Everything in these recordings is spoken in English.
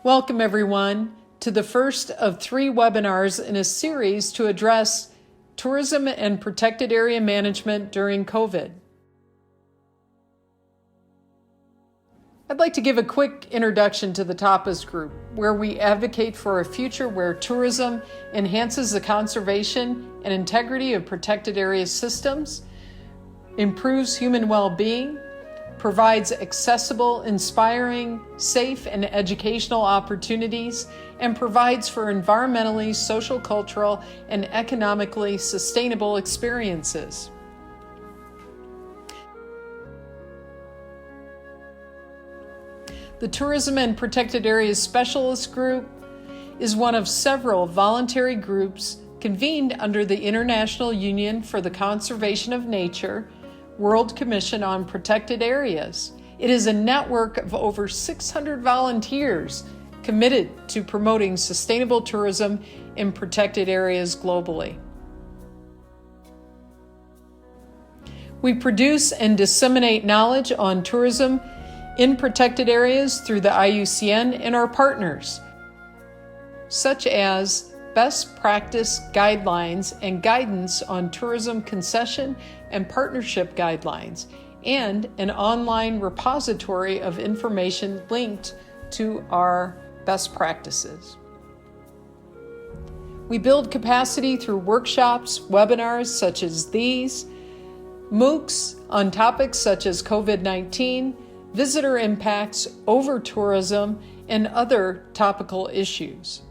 Welcome everyone to the first of 3 webinars in a series to address tourism and protected area management during COVID. I'd like to give a quick introduction to the Tapas group, where we advocate for a future where tourism enhances the conservation and integrity of protected area systems, improves human well-being, provides accessible, inspiring, safe, and educational opportunities, and provides for environmentally, social, cultural, and economically sustainable experiences. The Tourism and Protected Areas Specialist Group is one of several voluntary groups convened under the International Union for the Conservation of Nature, World Commission on Protected Areas. It is a network of over 600 volunteers committed to promoting sustainable tourism in protected areas globally. We produce and disseminate knowledge on tourism in protected areas through the IUCN and our partners, such as best practice guidelines and guidance on tourism concession and partnership guidelines, and an online repository of information linked to our best practices. We build capacity through workshops, webinars such as these, MOOCs on topics such as COVID-19, visitor impacts, over-tourism, and other topical issues.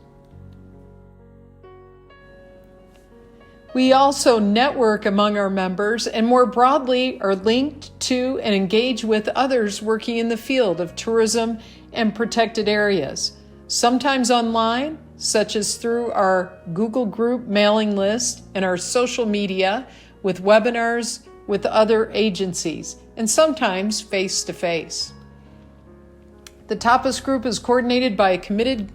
We also network among our members and more broadly are linked to and engage with others working in the field of tourism and protected areas, sometimes online, such as through our Google group mailing list and our social media with webinars with other agencies, and sometimes face-to-face. The Tapas group is coordinated by a committed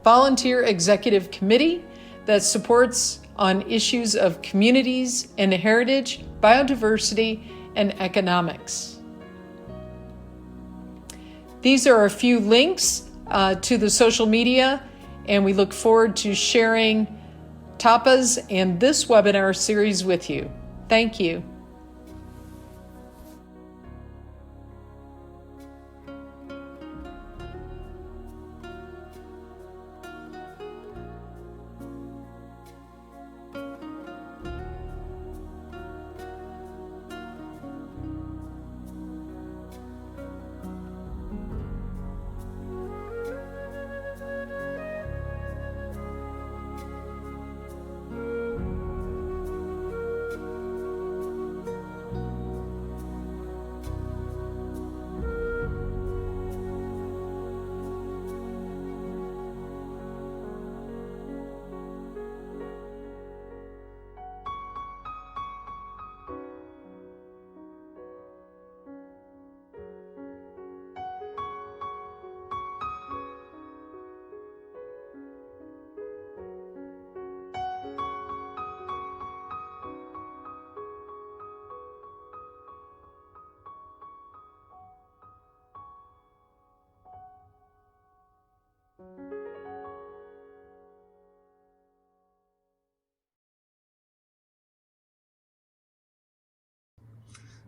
volunteer executive committee that supports on issues of communities and heritage, biodiversity, and economics. These are a few links to the social media, and we look forward to sharing Tapas and this webinar series with you. Thank you.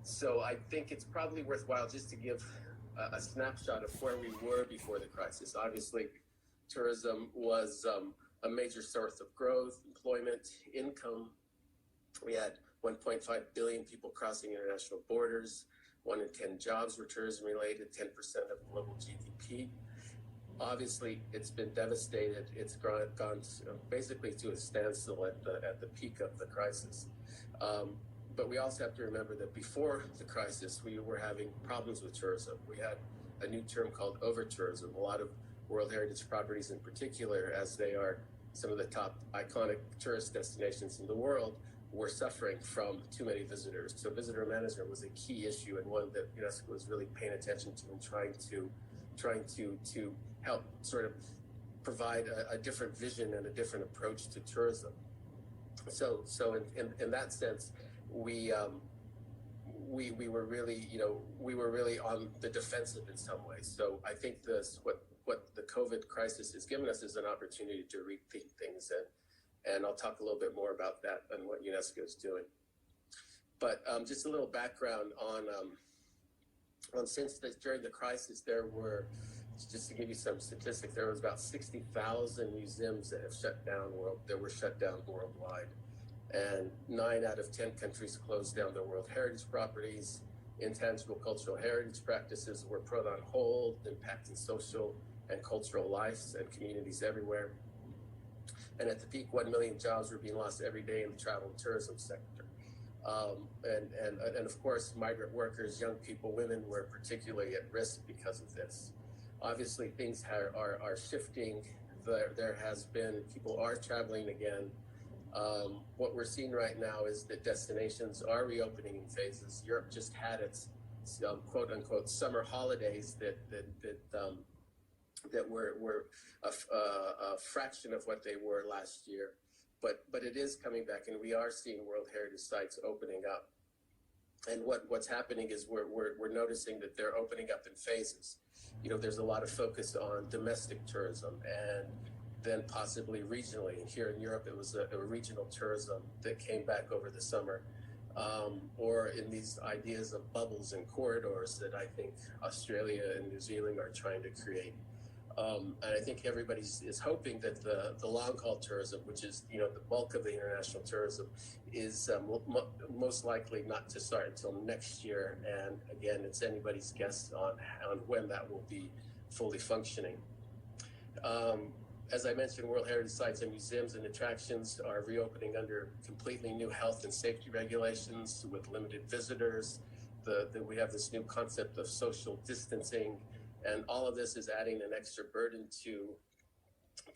So I think it's probably worthwhile just to give a snapshot of where we were before the crisis. Obviously, tourism was a major source of growth, employment, income. We had 1.5 billion people crossing international borders. 1 in 10 jobs were tourism related, 10% of global GDP. Obviously, it's been devastated. It's gone basically to a standstill at the peak of the crisis. But we also have to remember that before the crisis, we were having problems with tourism. We had a new term called over-tourism. A lot of World Heritage properties in particular, as they are some of the top iconic tourist destinations in the world, were suffering from too many visitors. So visitor management was a key issue and one that UNESCO was really paying attention to and trying to help sort of provide a different vision and a different approach to tourism. So in that sense, we were really on the defensive in some ways. So I think what what the COVID crisis has given us is an opportunity to rethink things, and I'll talk a little bit more about that and what UNESCO is doing. But just a little background on during the crisis, there were, just to give you some statistics, there was about 60,000 museums that have shut down worldwide, and 9 out of 10 countries closed down their World Heritage properties. Intangible cultural heritage practices were put on hold, impacting social and cultural lives and communities everywhere. And at the peak, 1 million jobs were being lost every day in the travel and tourism sector. And of course, migrant workers, young people, women were particularly at risk because of this. Obviously, things are shifting. There has been, people are traveling again. What we're seeing right now is that destinations are reopening in phases. Europe just had its quote unquote summer holidays that were a fraction of what they were last year. But it is coming back, and we are seeing World Heritage sites opening up. And what's happening is we're noticing that they're opening up in phases. You know, there's a lot of focus on domestic tourism, and then possibly regionally. And here in Europe, it was a regional tourism that came back over the summer, or in these ideas of bubbles and corridors that I think Australia and New Zealand are trying to create. And I think everybody is hoping that the long-haul tourism, which is, you know, the bulk of the international tourism, is most likely not to start until next year. And again, it's anybody's guess on when that will be fully functioning. As I mentioned, World Heritage sites and museums and attractions are reopening under completely new health and safety regulations with limited visitors. We have this new concept of social distancing, and all of this is adding an extra burden to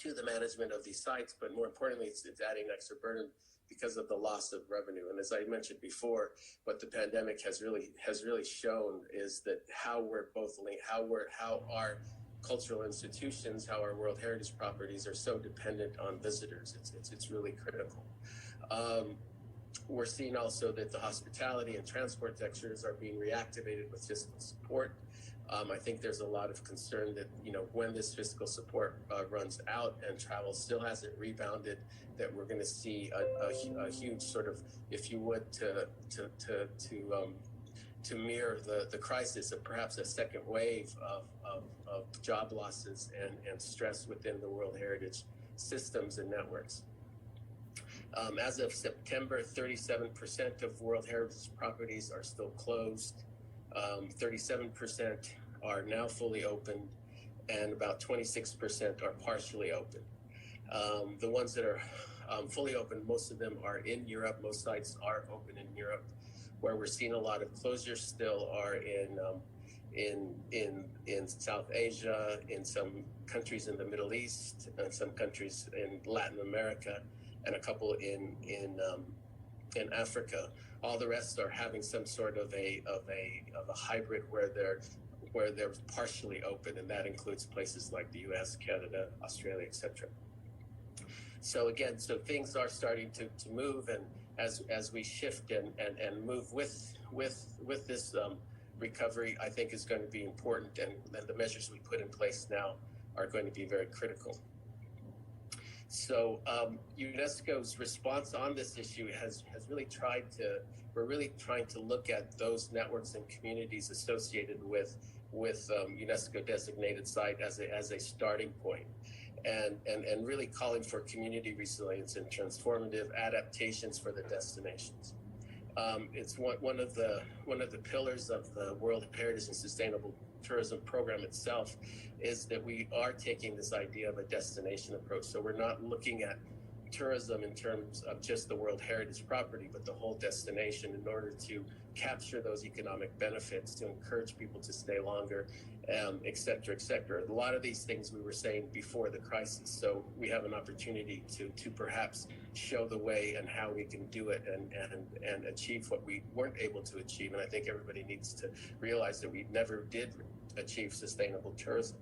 the management of these sites. But more importantly, it's adding extra burden because of the loss of revenue. And as I mentioned before, what the pandemic has really shown is that how we're both linked, how our cultural institutions, how our World Heritage properties are so dependent on visitors. It's really critical. We're seeing also that the hospitality and transport sectors are being reactivated with fiscal support. I think there's a lot of concern that, you know, when this fiscal support runs out and travel still hasn't rebounded, that we're going to see a huge sort of, if you would, to mirror the crisis of perhaps a second wave of job losses and stress within the World Heritage systems and networks. As of September, 37% of World Heritage properties are still closed. 37% are now fully open, and about 26% are partially open. The ones that are fully open, most of them are in Europe. Most sites are open in Europe. Where we're seeing a lot of closures still are in South Asia, in some countries in the Middle East, and some countries in Latin America, and a couple in Africa. All the rest are having some sort of a hybrid where they're partially open, and that includes places like the U.S., Canada, Australia, etc. So again, things are starting to move, and as we shift and move with this recovery, I think is going to be important, and the measures we put in place now are going to be very critical. So UNESCO's response on this issue has really we're really trying to look at those networks and communities associated with UNESCO designated site as a starting point, and really calling for community resilience and transformative adaptations for the destinations. It's one of the pillars of the World Heritage and Sustainable Tourism Program itself, is that we are taking this idea of a destination approach. So we're not looking at tourism in terms of just the World Heritage property, but the whole destination, in order to capture those economic benefits, to encourage people to stay longer, et cetera, et cetera. A lot of these things we were saying before the crisis. So we have an opportunity to perhaps show the way and how we can do it and achieve what we weren't able to achieve. And I think everybody needs to realize that we never did achieve sustainable tourism.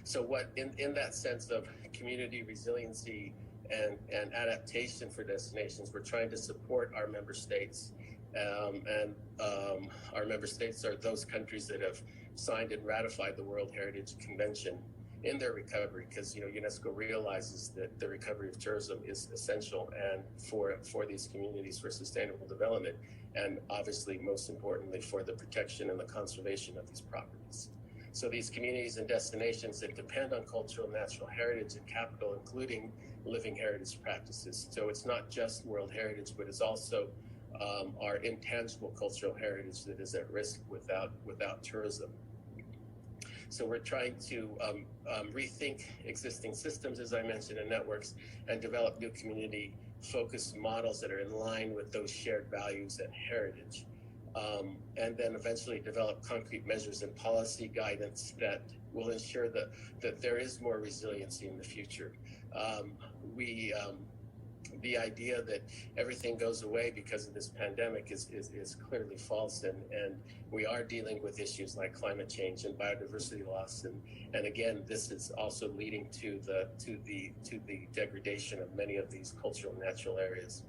So what, in that sense of community resiliency and adaptation for destinations, we're trying to support our member states. Our member states are those countries that have signed and ratified the World Heritage Convention in their recovery, because UNESCO realizes that the recovery of tourism is essential and for these communities for sustainable development, and obviously most importantly for the protection and the conservation of these properties. So these communities and destinations that depend on cultural and natural heritage and capital, including living heritage practices. So it's not just World Heritage, but it's also our intangible cultural heritage that is at risk without tourism. So we're trying to rethink existing systems, as I mentioned, and networks, and develop new community-focused models that are in line with those shared values and heritage. And then eventually develop concrete measures and policy guidance that will ensure that there is more resiliency in the future. The idea that everything goes away because of this pandemic is clearly false, and we are dealing with issues like climate change and biodiversity loss, and again, this is also leading to the degradation of many of these cultural and natural areas.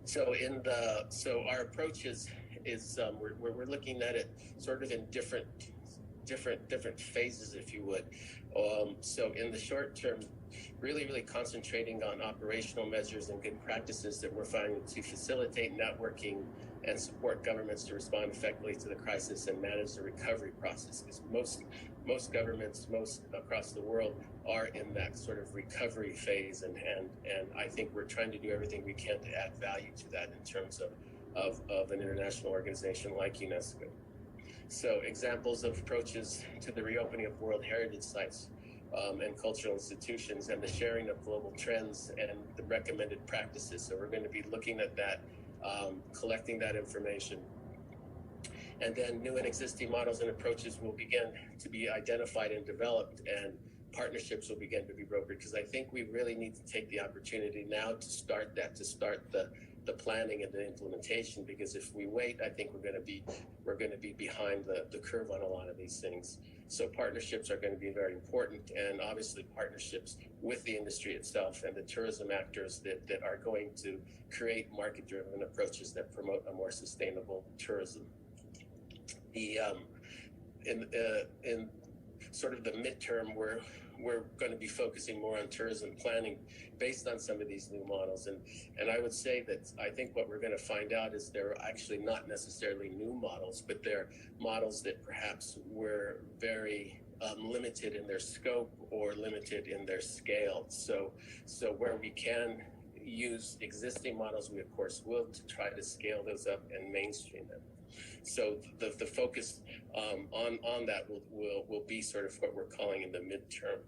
So our approach is we're looking at it sort of in different phases, if you would. So in the short term, really concentrating on operational measures and good practices that we're finding to facilitate networking and support governments to respond effectively to the crisis and manage the recovery process. Because most governments, most across the world, are in that sort of recovery phase, and I think we're trying to do everything we can to add value to that in terms of an international organization like UNESCO. So examples of approaches to the reopening of World Heritage sites and cultural institutions, and the sharing of global trends and the recommended practices. So we're going to be looking at that, collecting that information. And then new and existing models and approaches will begin to be identified and developed, and partnerships will begin to be brokered, because I think we really need to take the opportunity now to start the planning and the implementation, because if we wait, I think we're going to be behind the curve on a lot of these things. So partnerships are going to be very important, and obviously partnerships with the industry itself and the tourism actors that are going to create market-driven approaches that promote a more sustainable tourism. In sort of the midterm, we're going to be focusing more on tourism planning based on some of these new models. And I would say that I think what we're going to find out is they're actually not necessarily new models, but they're models that perhaps were very limited in their scope or limited in their scale. So where we can use existing models, we of course will, to try to scale those up and mainstream them. So the focus on that will be sort of what we're calling in the midterm.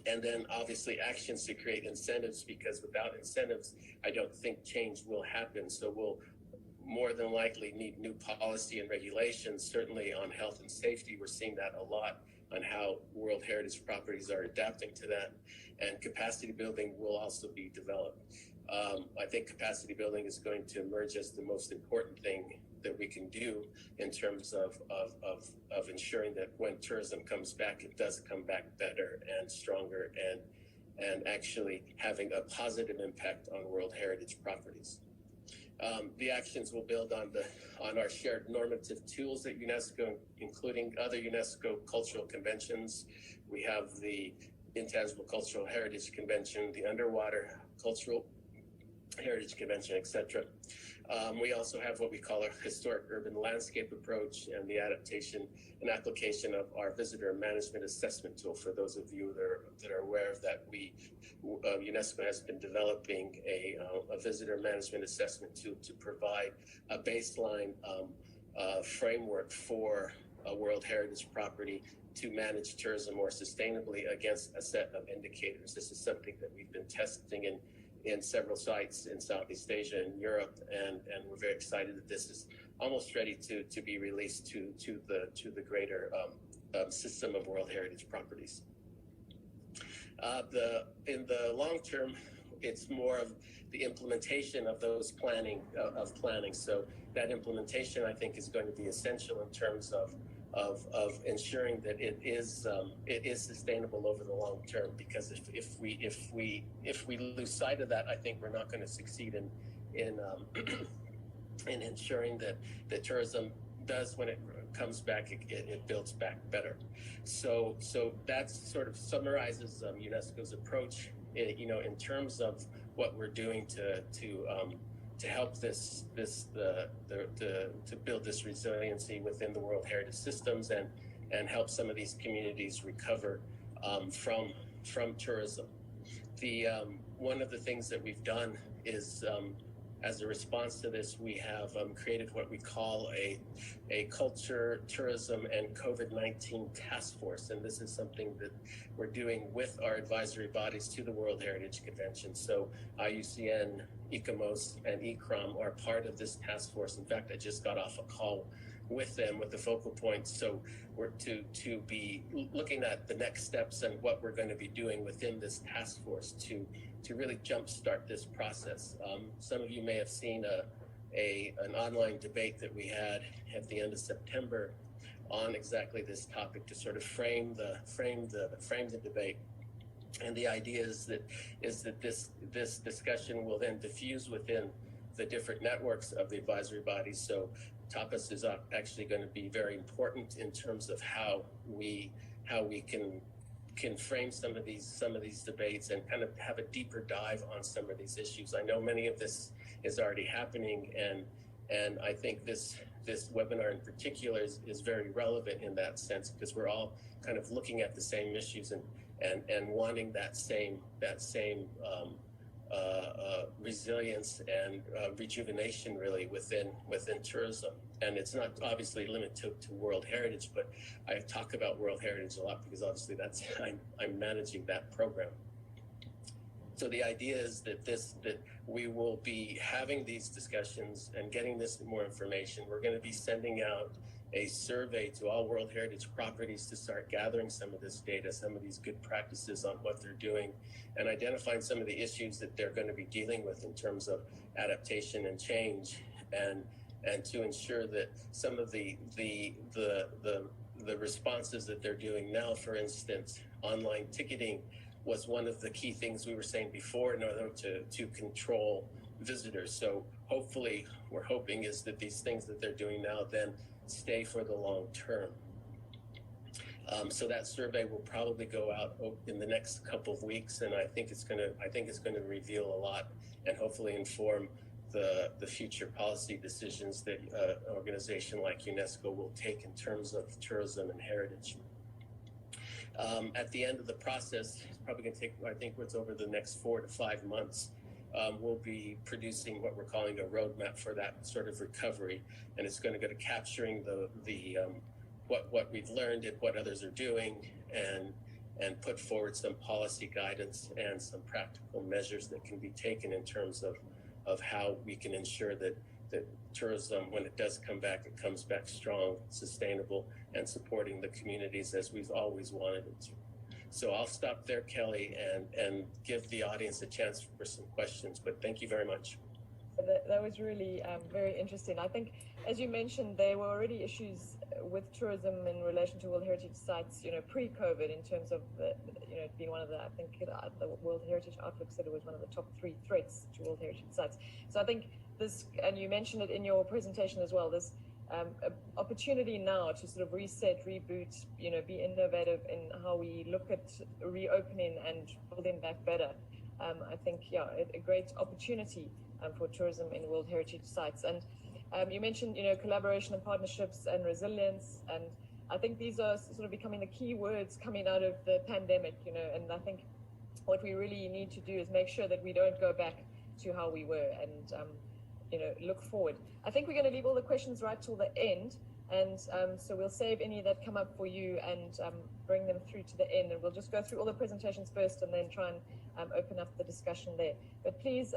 And then obviously actions to create incentives, because without incentives, I don't think change will happen. So we'll more than likely need new policy and regulations, certainly on health and safety. We're seeing that a lot on how World Heritage properties are adapting to that. And capacity building will also be developed. I think capacity building is going to emerge as the most important thing that we can do in terms of ensuring that when tourism comes back, it does come back better and stronger, and actually having a positive impact on World Heritage properties. The actions will build on our shared normative tools at UNESCO, including other UNESCO cultural conventions. We have the Intangible Cultural Heritage Convention, the Underwater Cultural Heritage Convention, etc. We also have what we call our historic urban landscape approach, and the adaptation and application of our visitor management assessment tool. For those of you that are aware of that, UNESCO has been developing a visitor management assessment tool to provide a baseline framework for a World Heritage property to manage tourism more sustainably against a set of indicators. This is something that we've been testing in several sites in Southeast Asia and Europe, and we're very excited that this is almost ready to be released to the greater system of World Heritage properties. In the long term, it's more of the implementation of those planning. So that implementation, I think, is going to be essential in terms of ensuring that it is sustainable over the long term. Because if we lose sight of that, I think we're not going to succeed in ensuring that tourism does, when it comes back, it builds back better. So that sort of summarizes UNESCO's approach, in terms of what we're doing to help to build this resiliency within the World Heritage systems and help some of these communities recover from tourism. One of the things that we've done is, as a response to this, we have created what we call a culture, tourism, and COVID-19 task force. And this is something that we're doing with our advisory bodies to the World Heritage Convention. So IUCN, ICOMOS, and ICROM are part of this task force. In fact, I just got off a call with them with the focal points. So we're to be looking at the next steps and what we're going to be doing within this task force to really jumpstart this process. Some of you may have seen an online debate that we had at the end of September on exactly this topic to sort of frame the debate. And the idea is that this discussion will then diffuse within the different networks of the advisory bodies. So Tapas is actually going to be very important in terms of how we can frame some of these debates and kind of have a deeper dive on some of these issues. I know many of this is already happening, and I think this webinar in particular is very relevant in that sense, because we're all kind of looking at the same issues and wanting that same resilience and rejuvenation really within tourism. And it's not obviously limited to World Heritage, but I talk about World Heritage a lot because obviously I'm managing that program. So the idea is that we will be having these discussions and getting this more information. We're going to be sending out a survey to all World Heritage properties to start gathering some of this data, some of these good practices on what they're doing, and identifying some of the issues that they're going to be dealing with in terms of adaptation and change, and to ensure that some of the responses that they're doing now, for instance, online ticketing was one of the key things we were saying before in order to control visitors. So hopefully, we're hoping is that these things that they're doing now then stay for the long term. So that survey will probably go out in the next couple of weeks, and I think it's going to reveal a lot and hopefully inform the future policy decisions that an organization like UNESCO will take in terms of tourism and heritage. At the end of the process, it's probably going to take, I think, what's over the next 4 to 5 months. We'll be producing what we're calling a roadmap for that sort of recovery, and it's going to go to capturing what we've learned and what others are doing, and put forward some policy guidance and some practical measures that can be taken in terms of how we can ensure that tourism, when it does come back, it comes back strong, sustainable, and supporting the communities as we've always wanted it to. So I'll stop there, Kelly, and give the audience a chance for some questions, but thank you very much. That was really very interesting. I think, as you mentioned, there were already issues with tourism in relation to World Heritage sites, pre-COVID, in terms of it being one of the, I think the World Heritage Outlook said it was one of the top 3 threats to World Heritage sites. So I think this, and you mentioned it in your presentation as well, this opportunity now to sort of reset, reboot, be innovative in how we look at reopening and building back better. I think, a great opportunity for tourism in World Heritage sites. And you mentioned, collaboration and partnerships and resilience. And I think these are sort of becoming the key words coming out of the pandemic, and I think what we really need to do is make sure that we don't go back to how we were and, look forward. I think we're going to leave all the questions right till the end. And so we'll save any that come up for you and bring them through to the end. And we'll just go through all the presentations first and then try and open up the discussion there. But please,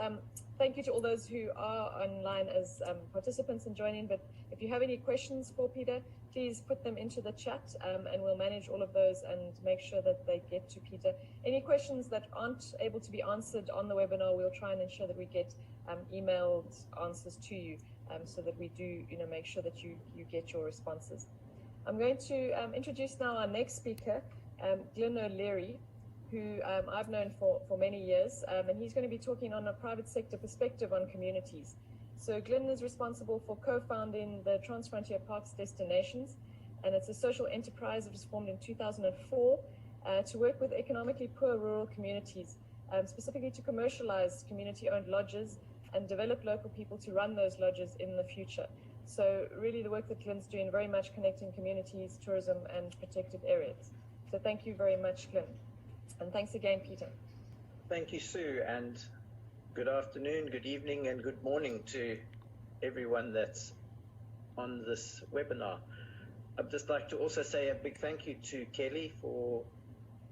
thank you to all those who are online as participants and joining. But if you have any questions for Peter, please put them into the chat and we'll manage all of those and make sure that they get to Peter. Any questions that aren't able to be answered on the webinar, we'll try and ensure that we get emailed answers to you. So that we do, make sure that you get your responses. I'm going to introduce now our next speaker, Glen OLeary, who I've known for many years, and he's going to be talking on a private sector perspective on communities. So Glen is responsible for co-founding the Transfrontier Parks Destinations, and it's a social enterprise that was formed in 2004 to work with economically poor rural communities, specifically to commercialize community-owned lodges and develop local people to run those lodges in the future. So really the work that Glen's doing, very much connecting communities, tourism, and protected areas. So thank you very much, Glen. And thanks again, Peter. Thank you, Sue, and good afternoon, good evening, and good morning to everyone that's on this webinar. I'd just like to also say a big thank you to Kelly for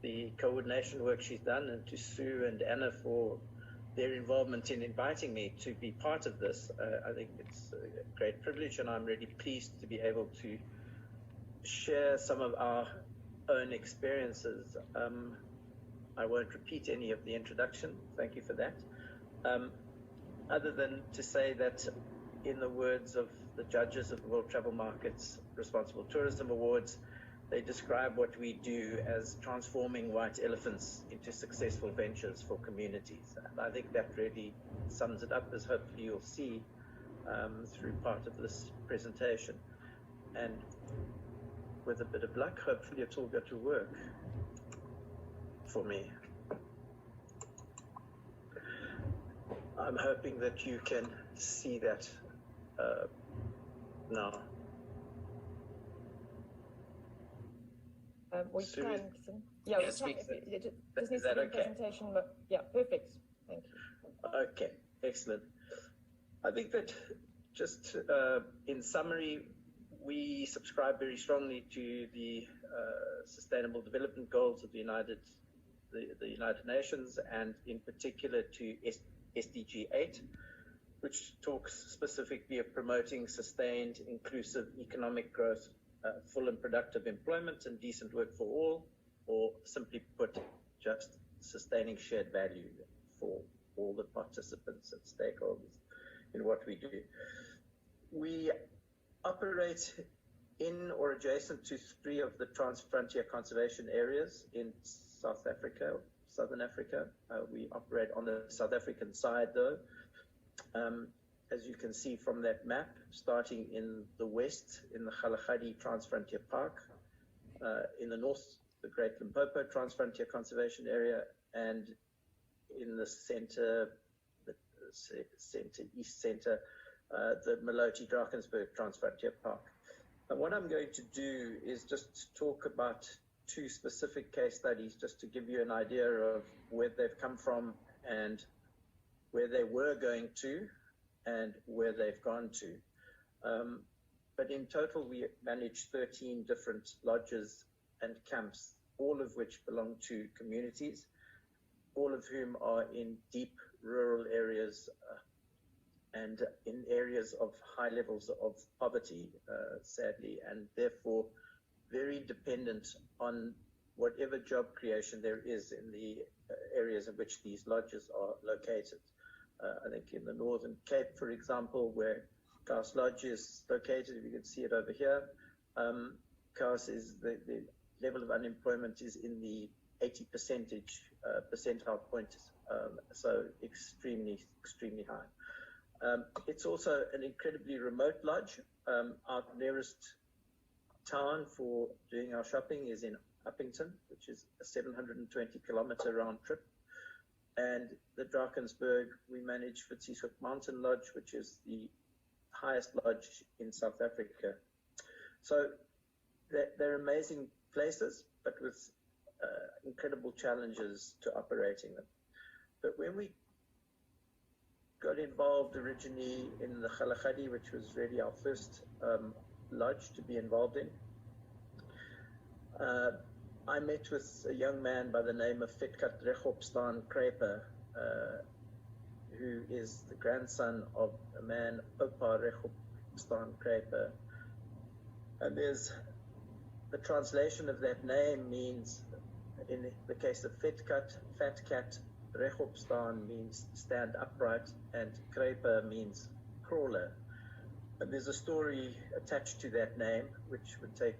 the coordination work she's done, and to Sue and Anna for their involvement in inviting me to be part of this. I think it's a great privilege, and I'm really pleased to be able to share some of our own experiences. I won't repeat any of the introduction. Thank you for that. Other than to say that, in the words of the judges of the World Travel Market's Responsible Tourism Awards, they describe what we do as transforming white elephants into successful ventures for communities. And I think that really sums it up, as hopefully you'll see through part of this presentation. And with a bit of luck, hopefully it's all going to work for me. I'm hoping that you can see that now. We Sue, can. Yeah, yes, we can. It just needs is that to be a okay? presentation, but yeah, perfect. Thank you. Okay, excellent. I think that just in summary, we subscribe very strongly to the Sustainable Development Goals of the United Nations, and in particular to SDG 8, which talks specifically of promoting sustained, inclusive economic growth, full and productive employment, and decent work for all, or simply put, just sustaining shared value for all the participants and stakeholders in what we do. We operate in or adjacent to 3 of the Transfrontier Conservation Areas in South Africa, Southern Africa. We operate on the South African side, though. As you can see from that map, starting in the west in the Kgalagadi Transfrontier Park, in the north, the Great Limpopo Transfrontier Conservation Area, and in the center, east center, the Maloti Drakensberg Transfrontier Park. And what I'm going to do is just talk about 2 specific case studies, just to give you an idea of where they've come from and where they were going to and where they've gone to. But in total, we manage 13 different lodges and camps, all of which belong to communities, all of whom are in deep rural areas and in areas of high levels of poverty, sadly, and therefore very dependent on whatever job creation there is in the areas in which these lodges are located. I think in the Northern Cape, for example, where Kaas Lodge is located, if you can see it over here, Kaas is the level of unemployment is in the 80 percentile point, so extremely high. It's also an incredibly remote lodge. Our nearest town for doing our shopping is in Uppington, which is a 720-kilometer round trip. And the Drakensberg, we manage Fitzhoek Mountain Lodge, which is the highest lodge in South Africa. So they're amazing places, but with incredible challenges to operating them. But when we got involved originally in the Kgalagadi, which was really our first lodge to be involved in, I met with a young man by the name of Vetkat Rechopstaan Kruiper, who is the grandson of a man, Opa Rechopstaan Kruiper. And there's the translation of that name means, in the case of Vetkat, Fat Cat, Rechopstaan means stand upright, and Kruiper means crawler. And there's a story attached to that name, which would take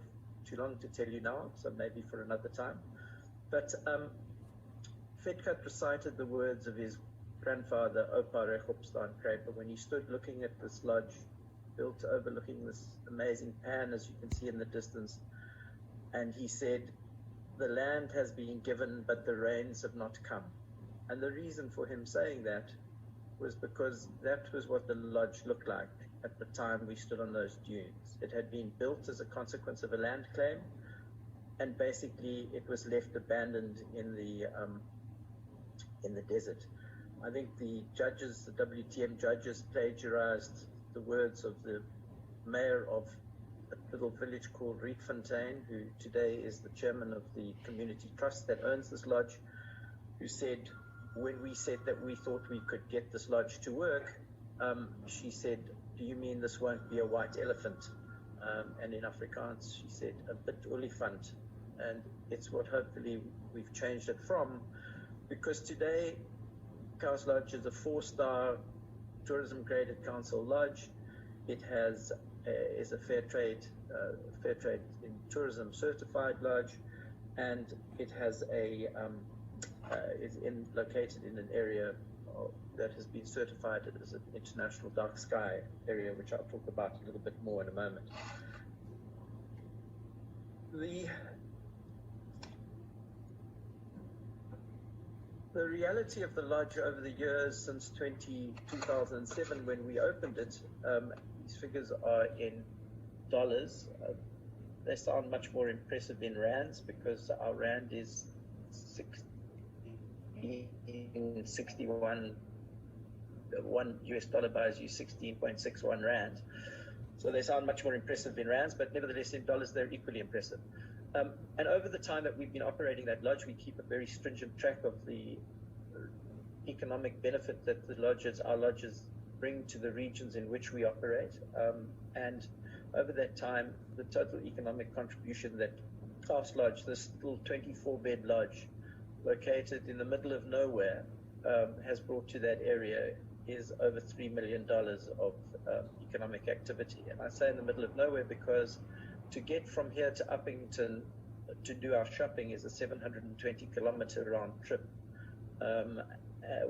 too long to tell you now, so maybe for another time. But Vetkat recited the words of his grandfather, Opa Rechopstaan Kraper, when he stood looking at this lodge built overlooking this amazing pan, as you can see in the distance, and he said, "The land has been given, but the rains have not come." And the reason for him saying that was because that was what the lodge looked like at the time we stood on those dunes. It had been built as a consequence of a land claim, and basically it was left abandoned in the desert. I think the judges, the WTM judges, plagiarized the words of the mayor of a little village called Rethink, who today is the chairman of the community trust that owns this lodge, who said, when we said that we thought we could get this lodge to work, she said, "Do you mean this won't be a white elephant?" And in Afrikaans, she said, "A bit olifant." And it's what hopefully we've changed it from, because today Kous Lodge is a 4-star tourism graded council lodge. It is a fair trade in tourism certified lodge, and it has is located in an area that has been certified as an international dark sky area, which I'll talk about a little bit more in a moment. The reality of the lodge over the years since 2007, when we opened it, these figures are in dollars. They sound much more impressive in rands, because our rand is 61. One US dollar buys you 16.61 rand. So they sound much more impressive in rands, but nevertheless in dollars they're equally impressive. And over the time that we've been operating that lodge, we keep a very stringent track of the economic benefit that our lodges bring to the regions in which we operate. And over that time, the total economic contribution that Kous Lodge, this little 24-bed lodge located in the middle of nowhere, has brought to that area is over $3 million of economic activity. And I say in the middle of nowhere because to get from here to Uppington to do our shopping is a 720-kilometer round trip.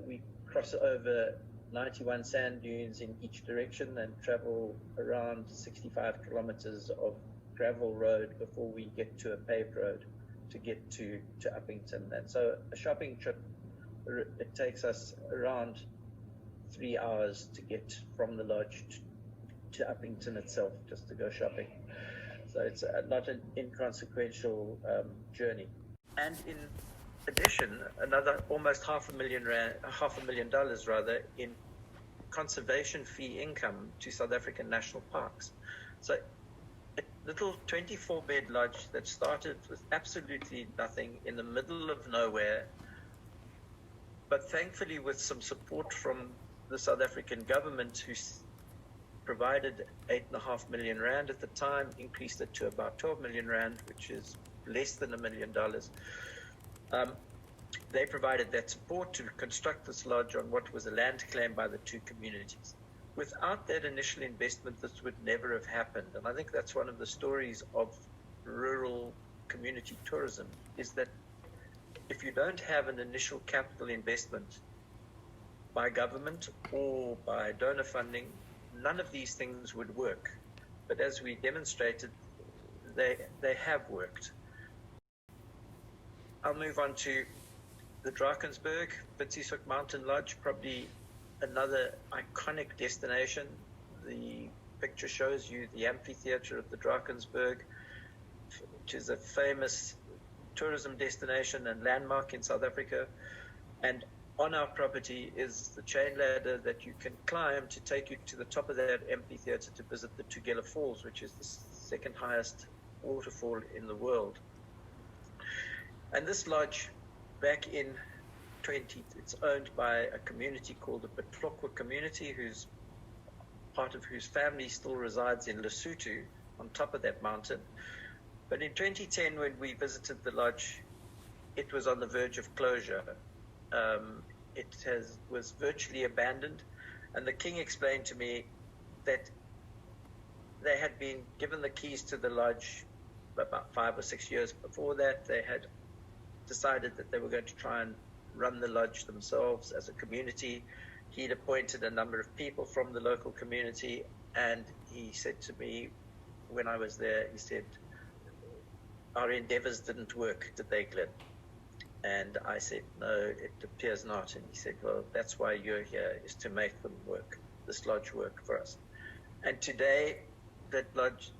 We cross over 91 sand dunes in each direction and travel around 65 kilometers of gravel road before we get to a paved road to get to Uppington. And so a shopping trip, it takes us around 3 hours to get from the lodge to Uppington itself, just to go shopping. So it's not an inconsequential journey. And in addition, another almost $500,000 rather in conservation fee income to South African national parks. So a little 24-bed lodge that started with absolutely nothing in the middle of nowhere, but thankfully with some support from the South African government, who provided 8.5 million rand at the time, increased it to about 12 million rand, which is less than $1 million. They provided that support to construct this lodge on what was a land claim by the two communities. Without that initial investment, this would never have happened. And I think that's one of the stories of rural community tourism, is that if you don't have an initial capital investment by government or by donor funding, none of these things would work. But as we demonstrated, they have worked. I'll move on to the Drakensberg, Pitsieshoek Mountain Lodge, probably another iconic destination. The picture shows you the amphitheater of the Drakensberg, which is a famous tourism destination and landmark in South Africa. And on our property is the chain ladder that you can climb to take you to the top of that amphitheater to visit the Tugela Falls, which is the second highest waterfall in the world. And this lodge, back in it's owned by a community called the Betlokwa community, who's part of whose family still resides in Lesotho on top of that mountain. But in 2010, when we visited the lodge, it was on the verge of closure. It was virtually abandoned, and the king explained to me that they had been given the keys to the lodge about 5 or 6 years before that. They had decided that they were going to try and run the lodge themselves as a community. He'd appointed a number of people from the local community, and he said to me when I was there, he said, "Our endeavors didn't work, did they, Glen?" And I said, "No, it appears not." And he said, "Well, that's why you're here, is to make them work, this lodge work for us." And today, that lodge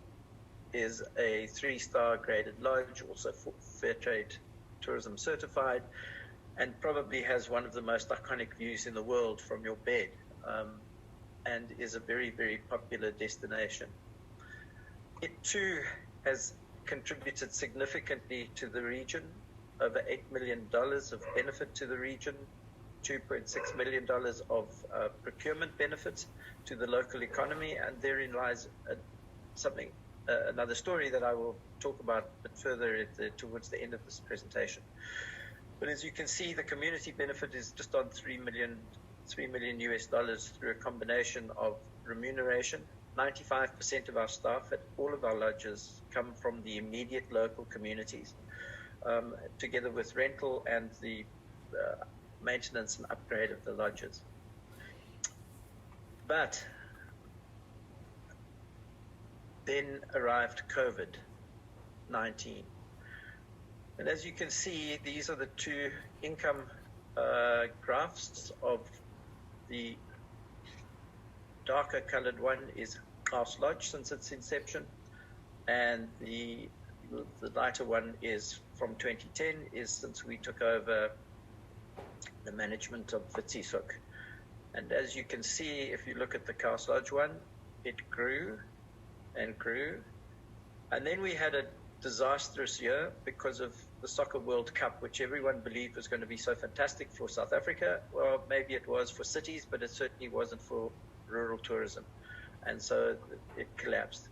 is a 3-star graded lodge, also Fair Trade Tourism certified, and probably has one of the most iconic views in the world from your bed, and is a very, very popular destination. It too has contributed significantly to the region, over $8 million of benefit to the region, $2.6 million of procurement benefits to the local economy, and therein lies another story that I will talk about a bit further towards the end of this presentation. But as you can see, the community benefit is just on $3 million US through a combination of remuneration. 95% of our staff at all of our lodges come from the immediate local communities, together with rental and the maintenance and upgrade of the lodges. But then arrived COVID-19. And as you can see, these are the two income graphs. Of the darker colored one is House Lodge since its inception, and the lighter one is from 2010, is since we took over the management of Visitation. And as you can see, if you look at the House Lodge one, it grew and grew. And then we had a disastrous year because of the Soccer World Cup, which everyone believed was going to be so fantastic for South Africa. Well, maybe it was for cities, but it certainly wasn't for rural tourism. And so it collapsed.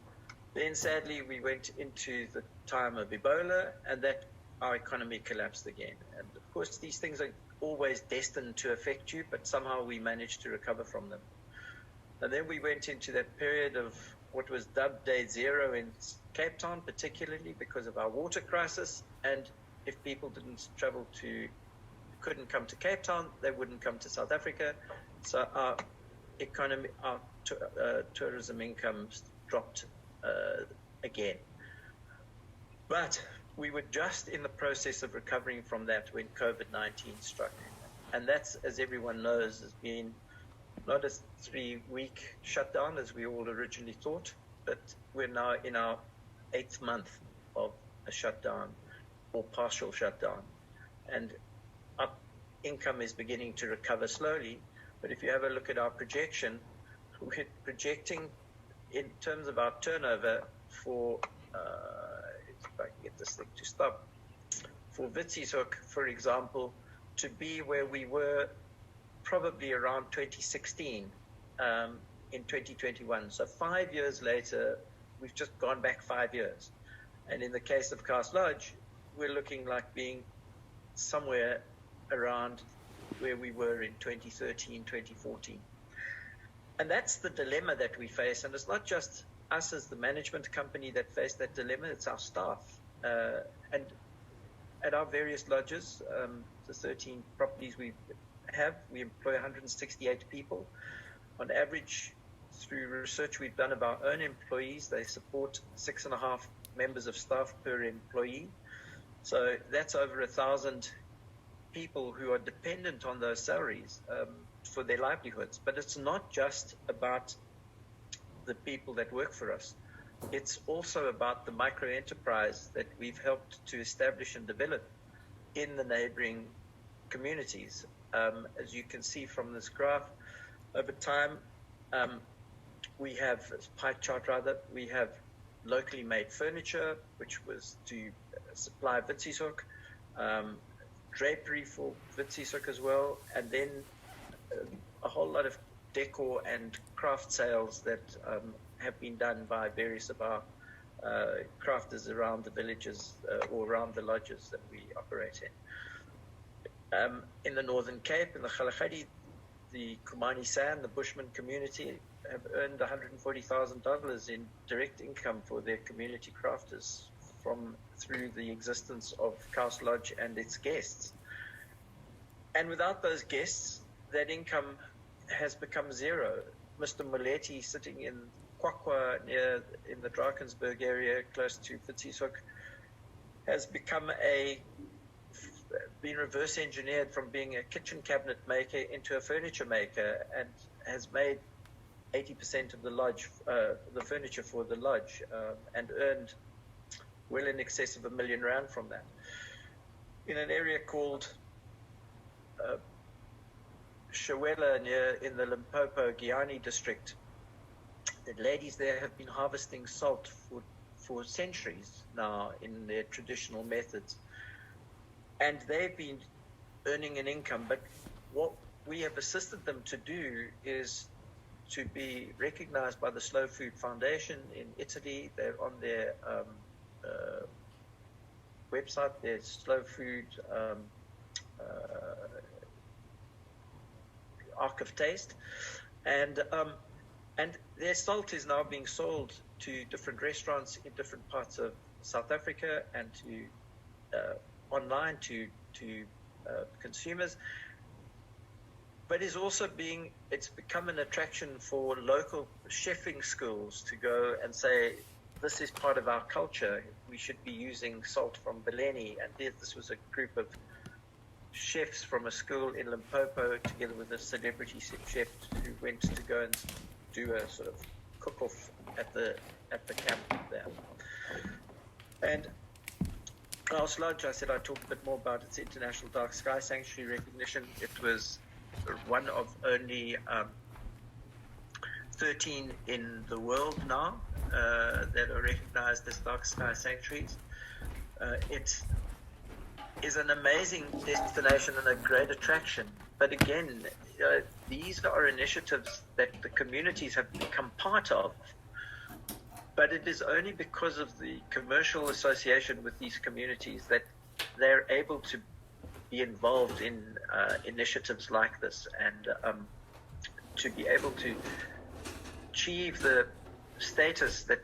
Then sadly, we went into the time of Ebola, and that our economy collapsed again. And of course, these things are always destined to affect you, but somehow we managed to recover from them. And then we went into that period of what was dubbed Day Zero in Cape Town, particularly because of our water crisis. And if people couldn't come to Cape Town, they wouldn't come to South Africa. So our economy, our tourism incomes dropped again. But we were just in the process of recovering from that when COVID-19 struck. And that's, as everyone knows, has been not a 3-week shutdown as we all originally thought, but we're now in our 8th month of a shutdown or partial shutdown. And our income is beginning to recover slowly. But if you have a look at our projection, we're projecting in terms of our turnover for, if I can get this thing to stop, for Visitation, for example, to be where we were probably around 2016 in 2021. So 5 years later, we've just gone back 5 years. And in the case of House Lodge, we're looking like being somewhere around where we were in 2013, 2014. And that's the dilemma that we face. And it's not just us as the management company that face that dilemma, it's our staff. And at our various lodges, the 13 properties we employ 168 people. On average, through research we've done of our own employees, they support 6.5 members of staff per employee. So that's over 1,000 people who are dependent on those salaries for their livelihoods. But it's not just about the people that work for us. It's also about the micro enterprise that we've helped to establish and develop in the neighboring communities. As you can see from this graph, over time, we have, pie chart rather, we have locally made furniture, which was to supply Visitation, drapery for Visitation as well, and then a whole lot of decor and craft sales that have been done by various of our crafters around the villages or around the lodges that we operate in. In the Northern Cape, in the Kgalagadi, the Kumani San, the Bushman community, have earned $140,000 in direct income for their community crafters through the existence of House Lodge and its guests. And without those guests, that income has become zero. Mr. Moletti, sitting in Kwakwa in the Drakensberg area close to Fitzhoek, has been reverse engineered from being a kitchen cabinet maker into a furniture maker, and has made 80% of the lodge, the furniture for the lodge, and earned well in excess of R1 million from that. In an area called Shawela in the Limpopo Guyani district, the ladies there have been harvesting salt for centuries now in their traditional methods, and they've been earning an income. But what we have assisted them to do is to be recognized by the Slow Food Foundation in Italy. They're on their website, their Slow Food Arc of Taste, and their salt is now being sold to different restaurants in different parts of South Africa, and to online to consumers. But it's become an attraction for local chefing schools to go and say, this is part of our culture. We should be using salt from Beleni. And this was a group of chefs from a school in Limpopo, together with a celebrity chef, who went to go and do a sort of cook-off at the camp there. And last lodge, I said I'd talk a bit more about its International Dark Sky Sanctuary recognition. It was one of only 13 in the world now that are recognized as dark sky sanctuaries. It is an amazing destination and a great attraction. But again, these are initiatives that the communities have become part of. But it is only because of the commercial association with these communities that they're able to be involved in initiatives like this, and to be able to achieve the status that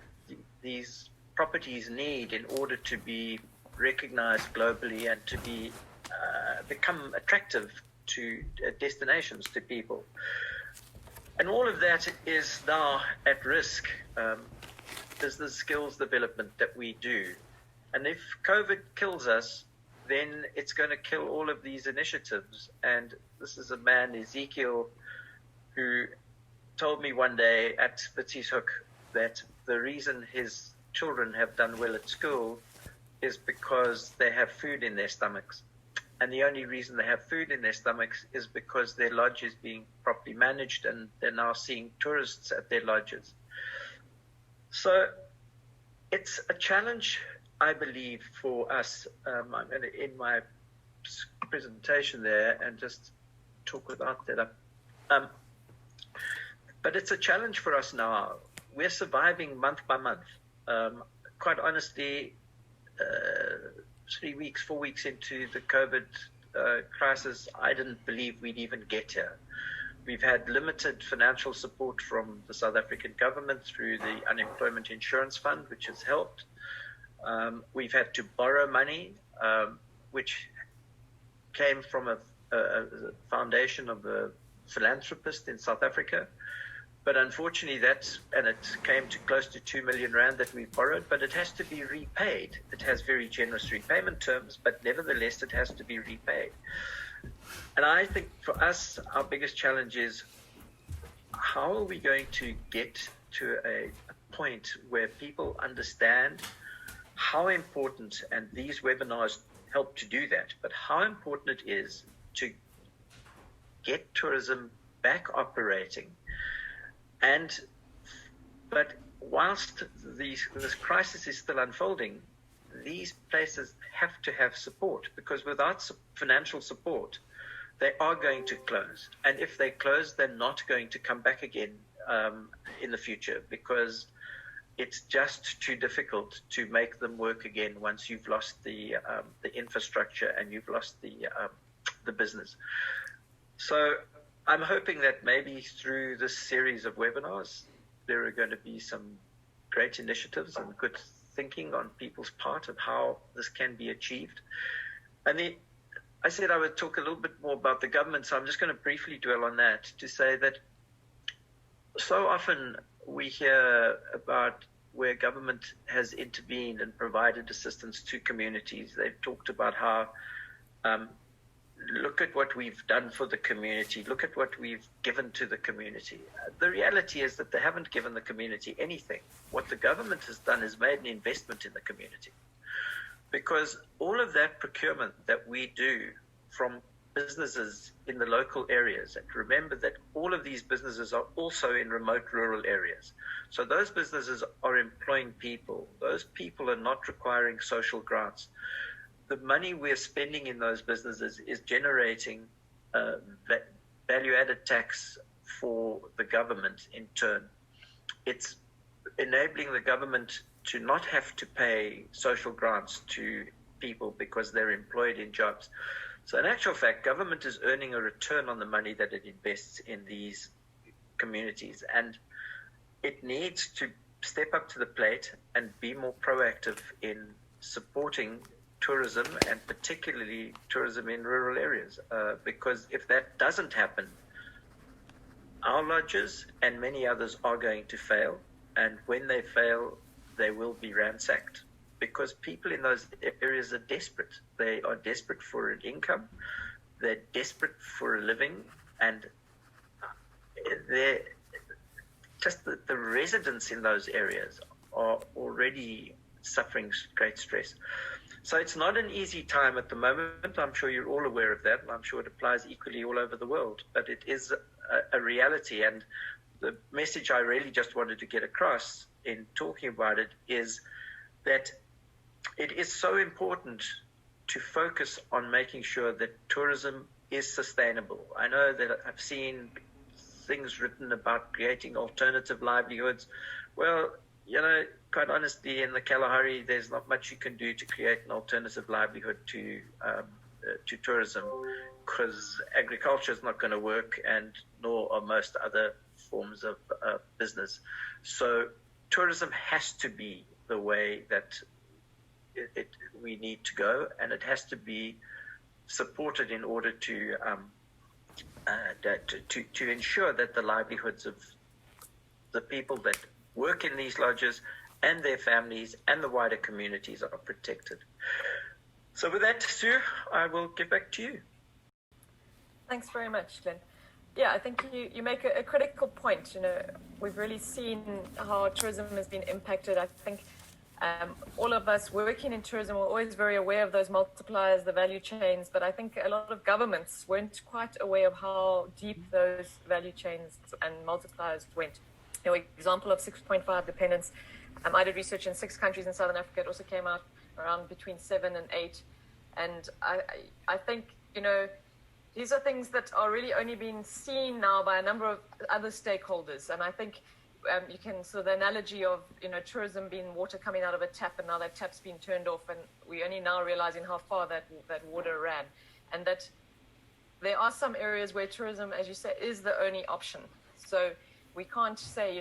these properties need in order to be recognized globally and to be become attractive to destinations, to people. And all of that is now at risk. Is the skills development that we do. And if COVID kills us, then it's going to kill all of these initiatives. And this is a man, Ezekiel, who told me one day at Fitzhoek that the reason his children have done well at school is because they have food in their stomachs. And the only reason they have food in their stomachs is because their lodge is being properly managed, and they're now seeing tourists at their lodges. So it's a challenge, I believe, for us. I'm going to end my presentation there and just talk without that up. But it's a challenge for us now. We're surviving month by month. Quite honestly, 4 weeks into the COVID crisis, I didn't believe we'd even get here. We've had limited financial support from the South African government through the Unemployment Insurance Fund, which has helped. We've had to borrow money, which came from a foundation of a philanthropist in South Africa. But unfortunately, it came to close to R2 million that we borrowed, but it has to be repaid. It has very generous repayment terms, but nevertheless, it has to be repaid. And I think for us, our biggest challenge is, how are we going to get to a point where people understand how important, and these webinars help to do that, but how important it is to get tourism back operating. But whilst this crisis is still unfolding, these places have to have support, because without financial support, they are going to close. And if they close, they're not going to come back again in the future, because it's just too difficult to make them work again once you've lost the infrastructure and you've lost the business. So I'm hoping that maybe through this series of webinars, there are going to be some great initiatives and good thinking on people's part of how this can be achieved. And I said I would talk a little bit more about the government, so I'm just going to briefly dwell on that to say that so often we hear about where government has intervened and provided assistance to communities. They've talked about how, look at what we've done for the community, look at what we've given to the community. The reality is that they haven't given the community anything. What the government has done is made an investment in the community. Because all of that procurement that we do from businesses in the local areas, and remember that all of these businesses are also in remote rural areas. So those businesses are employing people. Those people are not requiring social grants. The money we're spending in those businesses is generating value-added tax for the government in turn. It's enabling the government to not have to pay social grants to people because they're employed in jobs. So in actual fact, government is earning a return on the money that it invests in these communities, and it needs to step up to the plate and be more proactive in supporting tourism, and particularly tourism in rural areas, because if that doesn't happen, our lodges and many others are going to fail, and when they fail, they will be ransacked, because people in those areas are desperate. They are desperate for an income, they're desperate for a living, and they're just the residents in those areas are already suffering great stress. So it's not an easy time at the moment. I'm sure you're all aware of that, and I'm sure it applies equally all over the world, but it is a reality. And the message I really just wanted to get across in talking about it is that it is so important to focus on making sure that tourism is sustainable. I know that I've seen things written about creating alternative livelihoods. Well, quite honestly, in the Kalahari, there's not much you can do to create an alternative livelihood to tourism, because agriculture is not going to work, and nor are most other forms of business. So tourism has to be the way that we need to go, and it has to be supported in order to ensure that the livelihoods of the people that work in these lodges and their families and the wider communities are protected. So with that, Sue, I will get back to you. Thanks very much, Glen. Yeah, I think you make a critical point. We've really seen how tourism has been impacted. I think all of us working in tourism are always very aware of those multipliers, the value chains, but I think a lot of governments weren't quite aware of how deep those value chains and multipliers went. Example of 6.5 dependents. I did research in 6 countries in Southern Africa. It also came out around between 7 and 8. And I think, these are things that are really only being seen now by a number of other stakeholders. And I think you can, so the analogy of, tourism being water coming out of a tap, and now that tap's been turned off, and we're only now realizing how far that water ran. And that there are some areas where tourism, as you say, is the only option. So we can't say,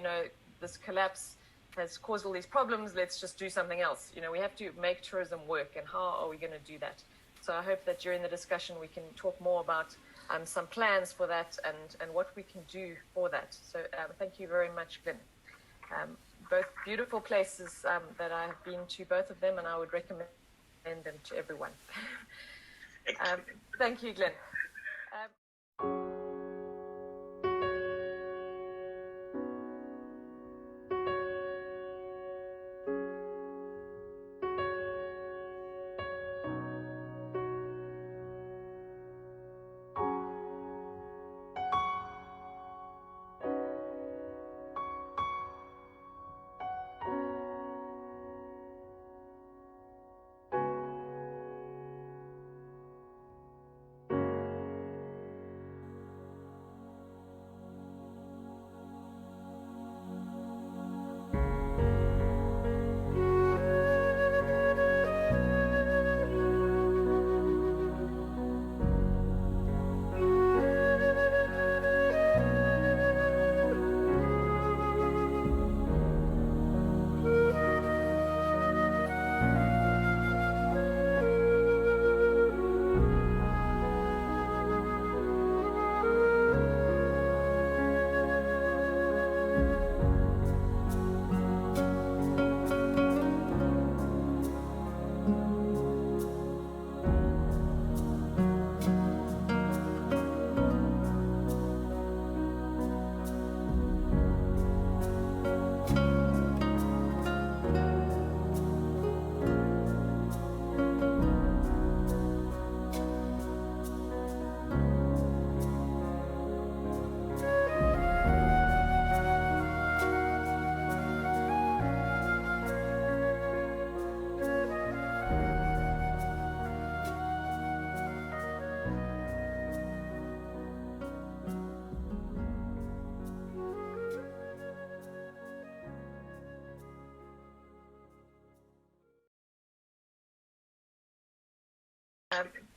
this collapse has caused all these problems, let's just do something else. We have to make tourism work, and how are we going to do that? So I hope that during the discussion we can talk more about some plans for that and what we can do for that. So thank you very much, Glen. Both beautiful places that I have been to, both of them, and I would recommend them to everyone. Thank you, Glen.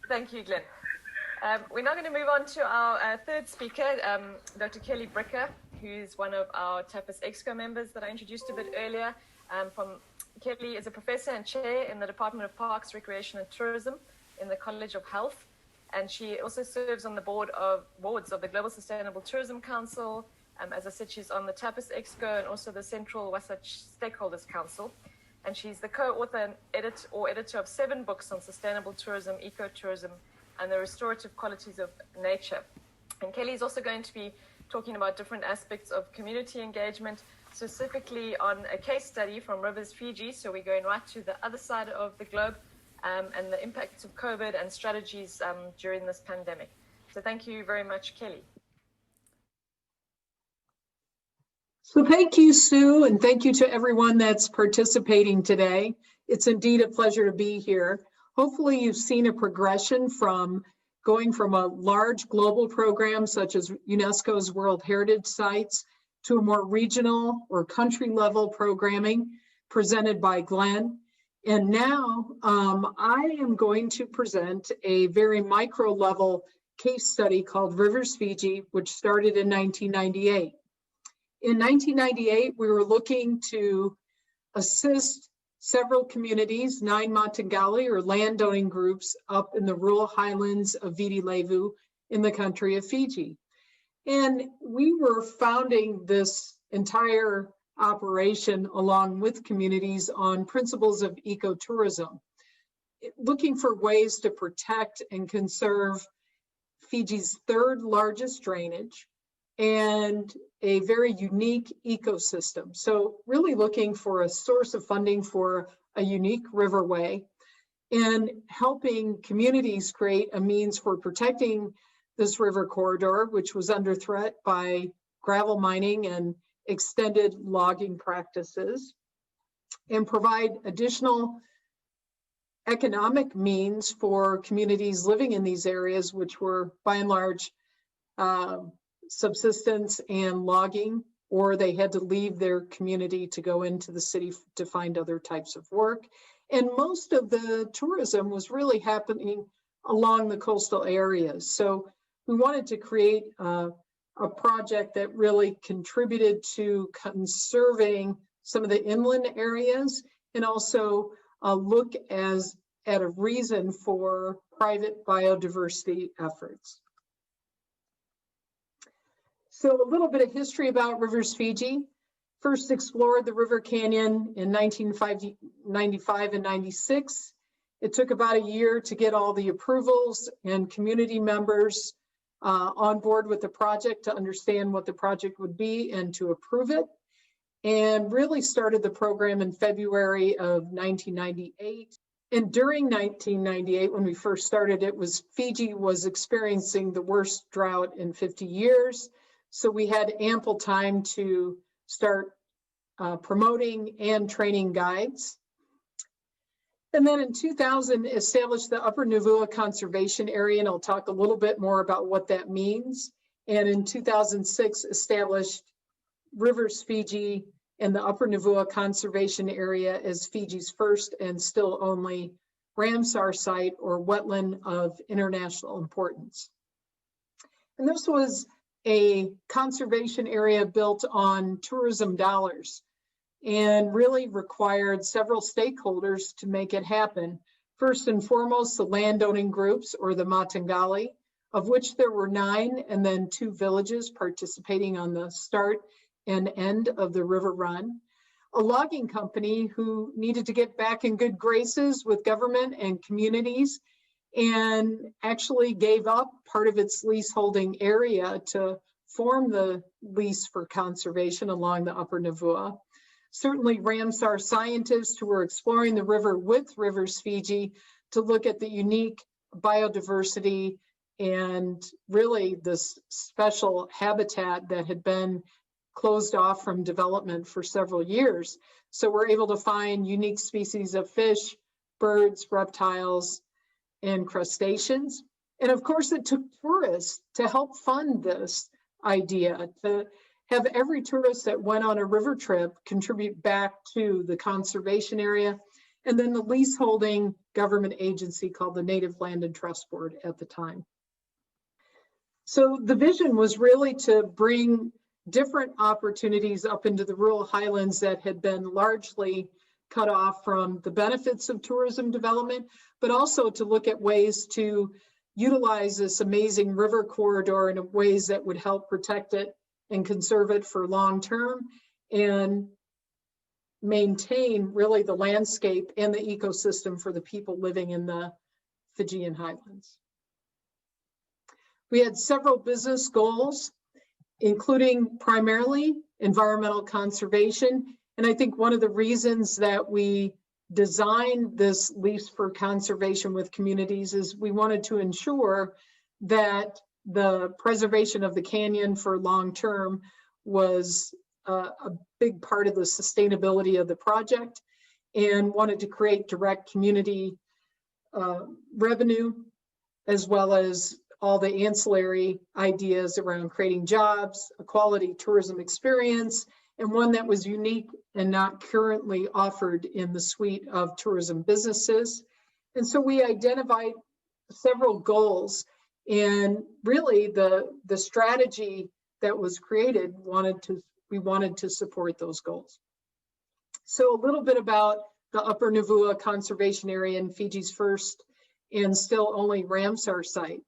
Thank you, Glen. We're now going to move on to our third speaker, Dr. Kelly Bricker, who's one of our Tapas Exco members that I introduced a bit earlier. Kelly is a professor and chair in the Department of Parks, Recreation and Tourism in the College of Health, and she also serves on the boards of the Global Sustainable Tourism Council. As I said, she's on the Tapas Exco and also the Central Wasatch Stakeholders Council. And she's the co-author and editor of 7 books on sustainable tourism, ecotourism, and the restorative qualities of nature. And Kelly is also going to be talking about different aspects of community engagement, specifically on a case study from Rivers Fiji. So we're going right to the other side of the globe, and the impacts of COVID and strategies during this pandemic. So thank you very much, Kelly. So thank you, Sue, and thank you to everyone that's participating today. It's indeed a pleasure to be here. Hopefully you've seen a progression from going from a large global program such as UNESCO's World Heritage Sites to a more regional or country level programming presented by Glen. And now I am going to present a very micro level case study called Rivers Fiji, which started in 1998. In 1998, we were looking to assist several communities, 9 Matangali or landowning groups up in the rural highlands of Viti Levu in the country of Fiji. And we were founding this entire operation along with communities on principles of ecotourism, looking for ways to protect and conserve Fiji's 3rd largest drainage and a very unique ecosystem. So really looking for a source of funding for a unique riverway and helping communities create a means for protecting this river corridor, which was under threat by gravel mining and extended logging practices, and provide additional economic means for communities living in these areas, which were by and large subsistence and logging, or they had to leave their community to go into the city to find other types of work. And most of the tourism was really happening along the coastal areas. So we wanted to create a project that really contributed to conserving some of the inland areas and also look at a reason for private biodiversity efforts. So a little bit of history about Rivers Fiji. First explored the river canyon in 1995 and 96. It took about a year to get all the approvals and community members on board with the project to understand what the project would be and to approve it. And really started the program in February of 1998. And during 1998, when we first started, Fiji was experiencing the worst drought in 50 years. So we had ample time to start promoting and training guides. And then in 2000, established the Upper Navua Conservation Area, and I'll talk a little bit more about what that means. And in 2006, established Rivers Fiji and the Upper Navua Conservation Area as Fiji's first and still only Ramsar site or wetland of international importance. And this was a conservation area built on tourism dollars and really required several stakeholders to make it happen. First and foremost, the landowning groups or the Matangali, of which there were 9 and then 2 villages participating on the start and end of the river run. A logging company who needed to get back in good graces with government and communities and actually gave up part of its leaseholding area to form the lease for conservation along the Upper Navua. Certainly Ramsar scientists who were exploring the river with Rivers Fiji to look at the unique biodiversity and really this special habitat that had been closed off from development for several years. So we're able to find unique species of fish, birds, reptiles, and crustaceans. And of course, it took tourists to help fund this idea, to have every tourist that went on a river trip contribute back to the conservation area and then the leaseholding government agency called the Native Land and Trust Board at the time. So the vision was really to bring different opportunities up into the rural highlands that had been largely cut off from the benefits of tourism development, but also to look at ways to utilize this amazing river corridor in ways that would help protect it and conserve it for long term and maintain really the landscape and the ecosystem for the people living in the Fijian highlands. We had several business goals, including primarily environmental conservation. And I think one of the reasons that we designed this lease for conservation with communities is we wanted to ensure that the preservation of the canyon for long term was a big part of the sustainability of the project, and wanted to create direct community revenue, as well as all the ancillary ideas around creating jobs, a quality tourism experience, and one that was unique and not currently offered in the suite of tourism businesses. And so we identified several goals, and really the strategy that was created we wanted to support those goals. So a little bit about the Upper Navua Conservation Area in Fiji's first and still only Ramsar site.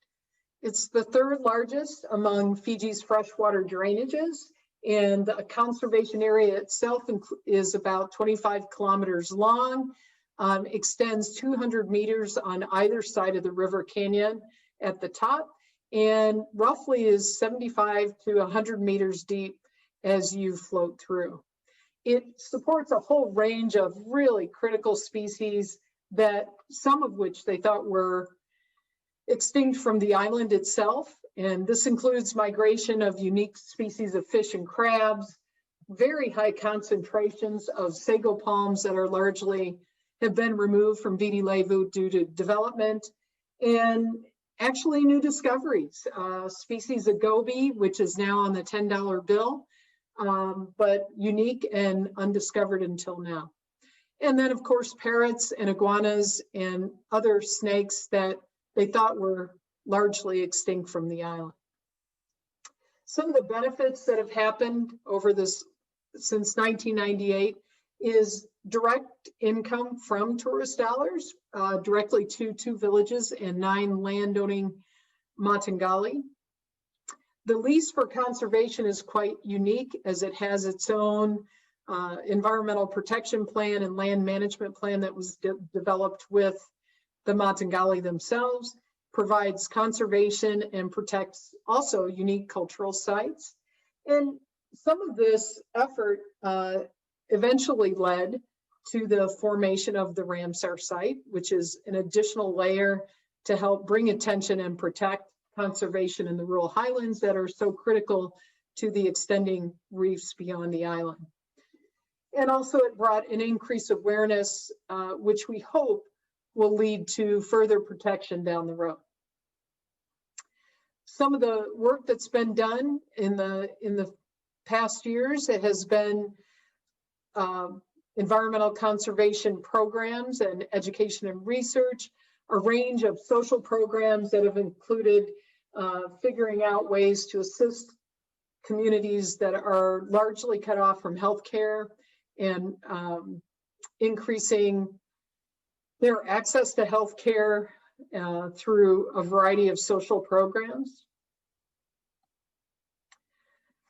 It's the third largest among Fiji's freshwater drainages, and the conservation area itself is about 25 kilometers long, extends 200 meters on either side of the river canyon at the top, and roughly is 75 to 100 meters deep as you float through. It supports a whole range of really critical species that some of which they thought were extinct from the island itself. And this includes migration of unique species of fish and crabs, very high concentrations of sago palms that are largely have been removed from Viti Levu due to development, and actually new discoveries, species of goby, which is now on the $10 bill, but unique and undiscovered until now. And then of course, parrots and iguanas and other snakes that they thought were largely extinct from the island. Some of the benefits that have happened over this since 1998 is direct income from tourist dollars directly to 2 villages and 9 landowning Matangali. The lease for conservation is quite unique as it has its own environmental protection plan and land management plan that was developed with the Matangali themselves, provides conservation and protects also unique cultural sites. And some of this effort eventually led to the formation of the Ramsar site, which is an additional layer to help bring attention and protect conservation in the rural highlands that are so critical to the extending reefs beyond the island. And also it brought an increased awareness, which we hope will lead to further protection down the road. Some of the work that's been done in the past years, it has been environmental conservation programs and education and research, a range of social programs that have included figuring out ways to assist communities that are largely cut off from healthcare and increasing their access to healthcare through a variety of social programs.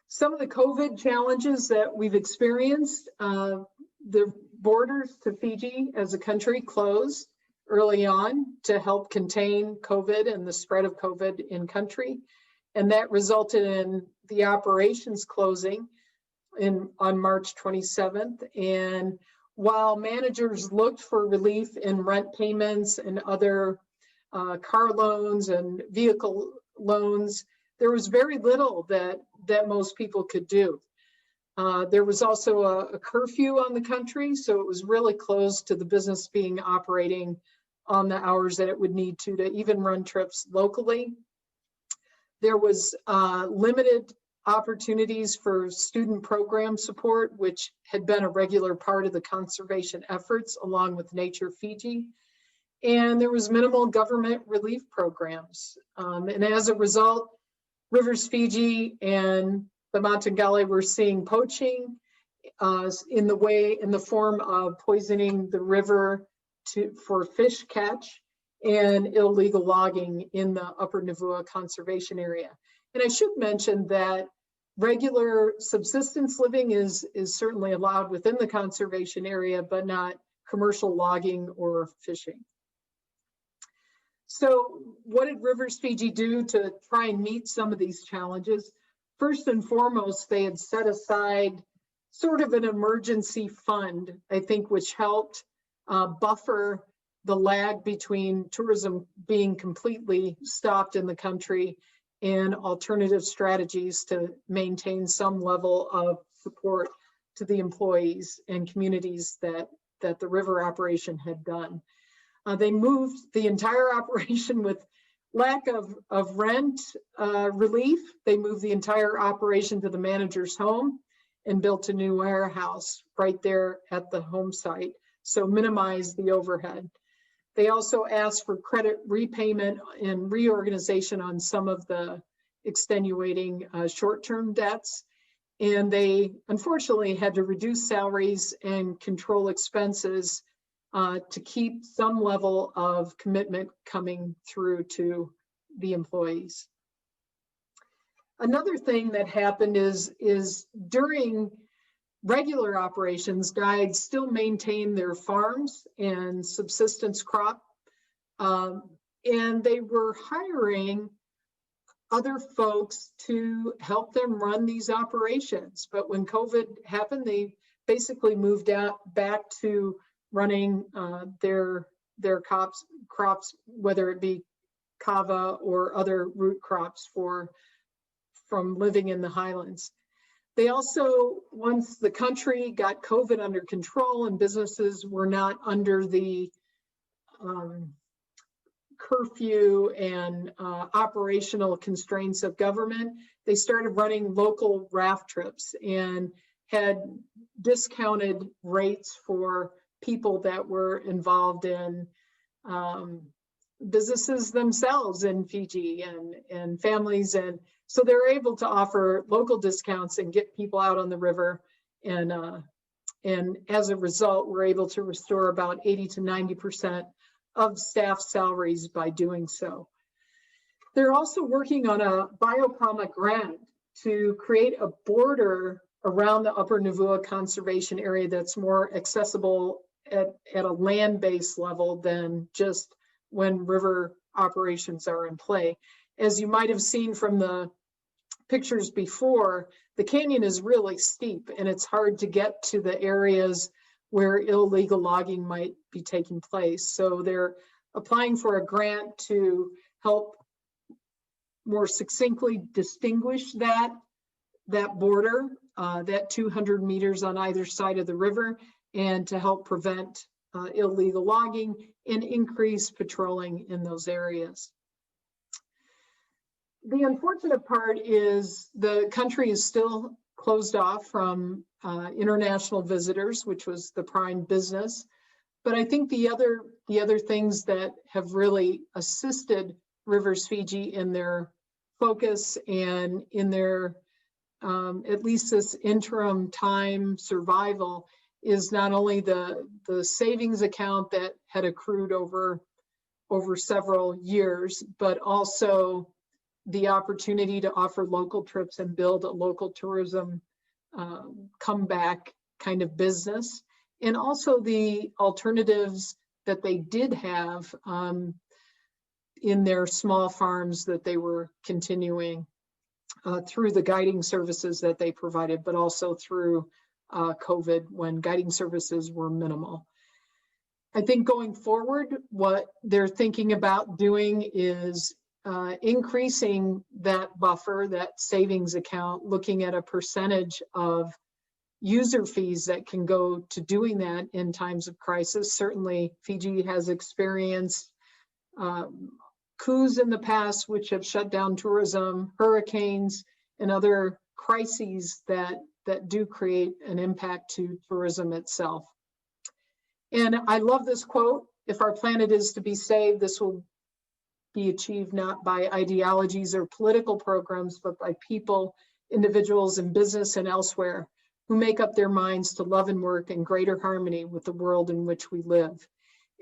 Some of the COVID challenges that we've experienced, the borders to Fiji as a country closed early on to help contain COVID and the spread of COVID in country. And that resulted in the operations closing on March 27th. And while managers looked for relief in rent payments and other car loans and vehicle loans, there was very little that most people could do. There was also a curfew on the country, so it was really closed to the business being operating on the hours that it would need to even run trips locally. There was limited opportunities for student program support, which had been a regular part of the conservation efforts along with Nature Fiji. And there was minimal government relief programs. And as a result, Rivers Fiji and the Matangale were seeing poaching in the form of poisoning the river for fish catch and illegal logging in the Upper Navua Conservation Area. And I should mention that regular subsistence living is certainly allowed within the conservation area, but not commercial logging or fishing. So what did Rivers Fiji do to try and meet some of these challenges? First and foremost, they had set aside sort of an emergency fund, I think, which helped buffer the lag between tourism being completely stopped in the country and alternative strategies to maintain some level of support to the employees and communities that the river operation had done. They moved the entire operation with lack of rent relief. They moved the entire operation to the manager's home and built a new warehouse right there at the home site, so minimize the overhead. They also asked for credit repayment and reorganization on some of the extenuating short-term debts. And they unfortunately had to reduce salaries and control expenses to keep some level of commitment coming through to the employees. Another thing that happened is during regular operations, guides still maintain their farms and subsistence crop, and they were hiring other folks to help them run these operations. But when COVID happened, they basically moved back to running their crops, whether it be kava or other root crops from living in the highlands. They also, once the country got COVID under control and businesses were not under the curfew and operational constraints of government, they started running local raft trips and had discounted rates for people that were involved in businesses themselves in Fiji and families. And so they're able to offer local discounts and get people out on the river. And as a result, we're able to restore about 80 to 90% of staff salaries by doing so. They're also working on a biopama grant to create a border around the Upper Navua Conservation Area that's more accessible at a land-based level than just when river operations are in play. As you might have seen from the pictures before, the canyon is really steep and it's hard to get to the areas where illegal logging might be taking place. So they're applying for a grant to help more succinctly distinguish that border, that 200 meters on either side of the river, and to help prevent illegal logging and increase patrolling in those areas. The unfortunate part is the country is still closed off from international visitors, which was the prime business. But I think the other things that have really assisted Rivers Fiji in their focus and in their at least this interim time survival is not only the savings account that had accrued over several years, but also the opportunity to offer local trips and build a local tourism comeback kind of business. And also the alternatives that they did have in their small farms that they were continuing through the guiding services that they provided, but also through COVID when guiding services were minimal. I think going forward, what they're thinking about doing is increasing that buffer, that savings account, looking at a percentage of user fees that can go to doing that in times of crisis. Certainly, Fiji has experienced coups in the past, which have shut down tourism, hurricanes, and other crises that do create an impact to tourism itself. And I love this quote: "If our planet is to be saved, this will be achieved not by ideologies or political programs, but by people, individuals in business and elsewhere, who make up their minds to love and work in greater harmony with the world in which we live."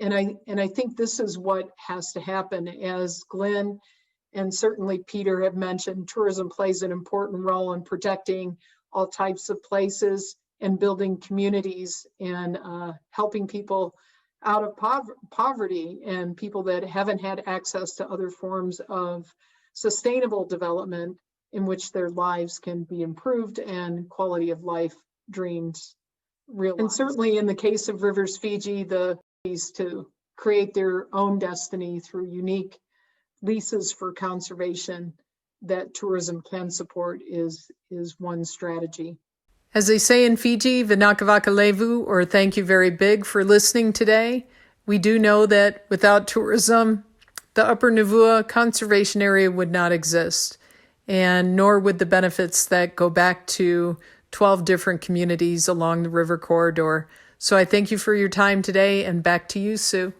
And I think this is what has to happen. As Glen and certainly Peter have mentioned, tourism plays an important role in protecting all types of places and building communities and helping people out of poverty and people that haven't had access to other forms of sustainable development in which their lives can be improved and quality of life dreams realized. And certainly in the case of Rivers Fiji, the ways to create their own destiny through unique leases for conservation that tourism can support is one strategy. As they say in Fiji, vinakavaka levu, or thank you very big for listening today. We do know that without tourism, the Upper Navua Conservation Area would not exist, and nor would the benefits that go back to 12 different communities along the river corridor. So I thank you for your time today, and back to you, Sue.